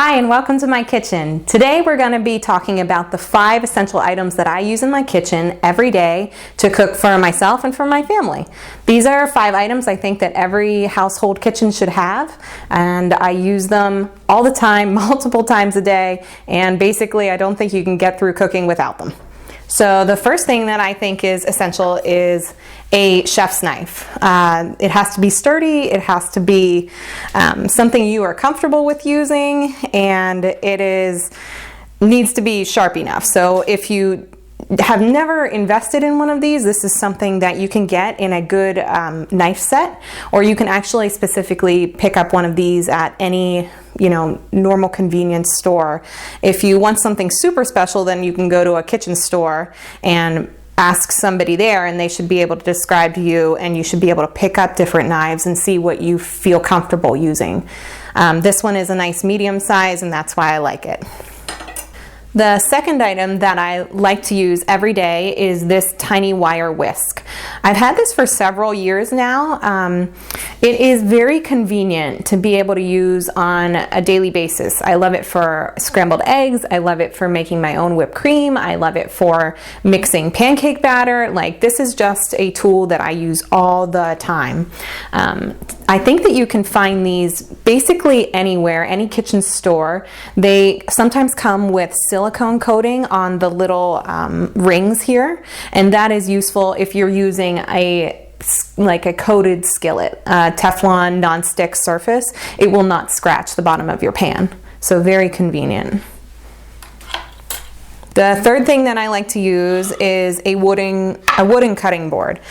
Hi and welcome to my kitchen. Today we're going to be talking about the 5 essential items that I use in my kitchen every day to cook for myself and for my family. These are 5 items I think that every household kitchen should have, and I use them all the time, multiple times a day, and basically I don't think you can get through cooking without them. So the first thing that I think is essential is a chef's knife. It has to be sturdy, it has to be something you are comfortable with using, and needs to be sharp enough. So if you have never invested in one of these, this is something that you can get in a good knife set, or you can actually specifically pick up one of these at any normal convenience store. If you want something super special, then you can go to a kitchen store and ask somebody there, and they should be able to describe to you, and you should be able to pick up different knives and see what you feel comfortable using. This one is a nice medium size, and that's why I like it. The second item that I like to use every day is this tiny wire whisk. I've had this for several years now. It is very convenient to be able to use on a daily basis. I love it for scrambled eggs. I love it for making my own whipped cream. I love it for mixing pancake batter. This is just a tool that I use all the time. I think that you can find these basically anywhere, any kitchen store. They sometimes come with silicone coating on the little rings here, and that is useful if you're using a coated skillet, Teflon non-stick surface. It will not scratch the bottom of your pan, so very convenient. The third thing that I like to use is a wooden cutting board.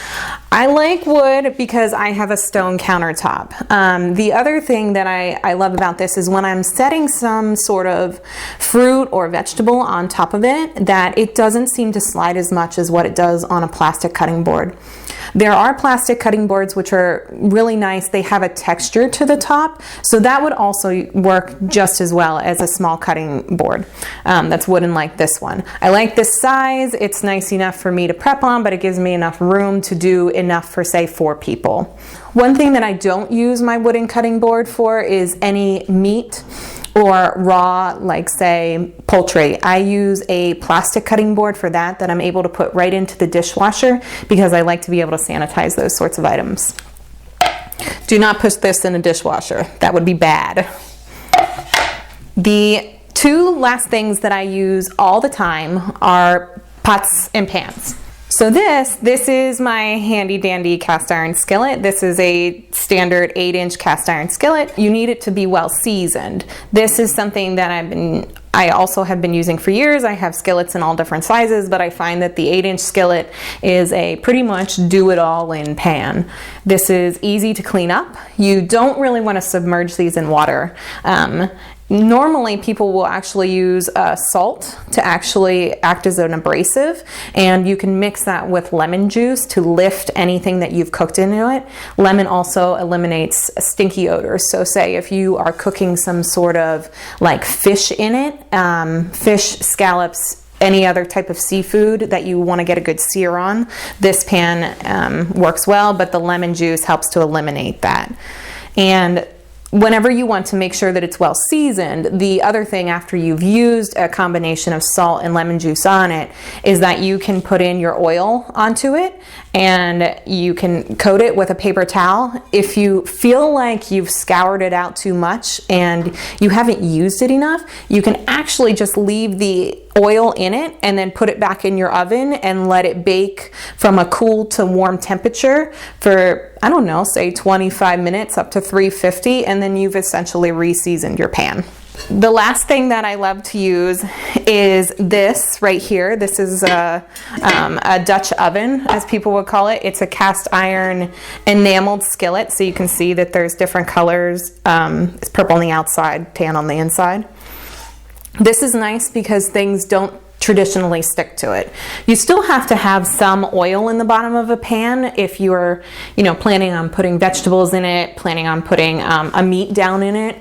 I like wood because I have a stone countertop. The other thing that I love about this is when I'm setting some sort of fruit or vegetable on top of it, that it doesn't seem to slide as much as what it does on a plastic cutting board. There are plastic cutting boards which are really nice. They have a texture to the top, so that would also work just as well as a small cutting board that's wooden like this one. I like this size. It's nice enough for me to prep on, but it gives me enough room to do enough for, say, 4 people. One thing that I don't use my wooden cutting board for is any meat or raw, say poultry. I use a plastic cutting board for that I'm able to put right into the dishwasher because I like to be able to sanitize those sorts of items. Do not put this in a dishwasher. That would be bad. The 2 last things that I use all the time are pots and pans. So this is my handy dandy cast iron skillet. This is a standard 8-inch cast iron skillet. You need it to be well seasoned. This is something that I also have been using for years. I have skillets in all different sizes, but I find that the 8-inch skillet is a pretty much do-it-all-in pan. This is easy to clean up. You don't really want to submerge these in water. Normally people will actually use salt to actually act as an abrasive, and you can mix that with lemon juice to lift anything that you've cooked into it. Lemon also eliminates stinky odors, so say if you are cooking some sort of fish in it, fish, scallops, any other type of seafood that you want to get a good sear on, this pan works well, but the lemon juice helps to eliminate that. And whenever you want to make sure that it's well seasoned, the other thing after you've used a combination of salt and lemon juice on it is that you can put in your oil onto it, and you can coat it with a paper towel. If you feel like you've scoured it out too much and you haven't used it enough, you can actually just leave the oil in it and then put it back in your oven and let it bake from a cool to warm temperature for, I don't know, say 25 minutes up to 350, and then you've essentially re-seasoned your pan. The last thing that I love to use is this right here. This is a Dutch oven, as people would call it. It's a cast iron enameled skillet, so you can see that there's different colors. It's purple on the outside, tan on the inside. This is nice because things don't traditionally stick to it. You still have to have some oil in the bottom of a pan if you're planning on putting vegetables in it, planning on putting a meat down in it.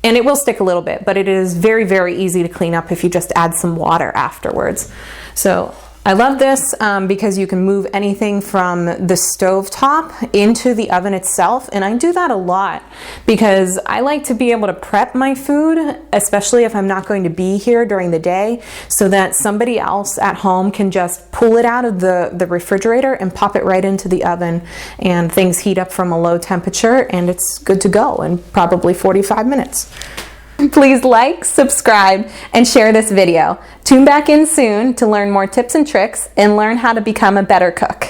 And it will stick a little bit, but it is very, very easy to clean up if you just add some water afterwards. So I love this because you can move anything from the stove top into the oven itself, and I do that a lot because I like to be able to prep my food, especially if I'm not going to be here during the day, so that somebody else at home can just pull it out of the refrigerator and pop it right into the oven, and things heat up from a low temperature and it's good to go in probably 45 minutes. Please like, subscribe, and share this video. Tune back in soon to learn more tips and tricks and learn how to become a better cook.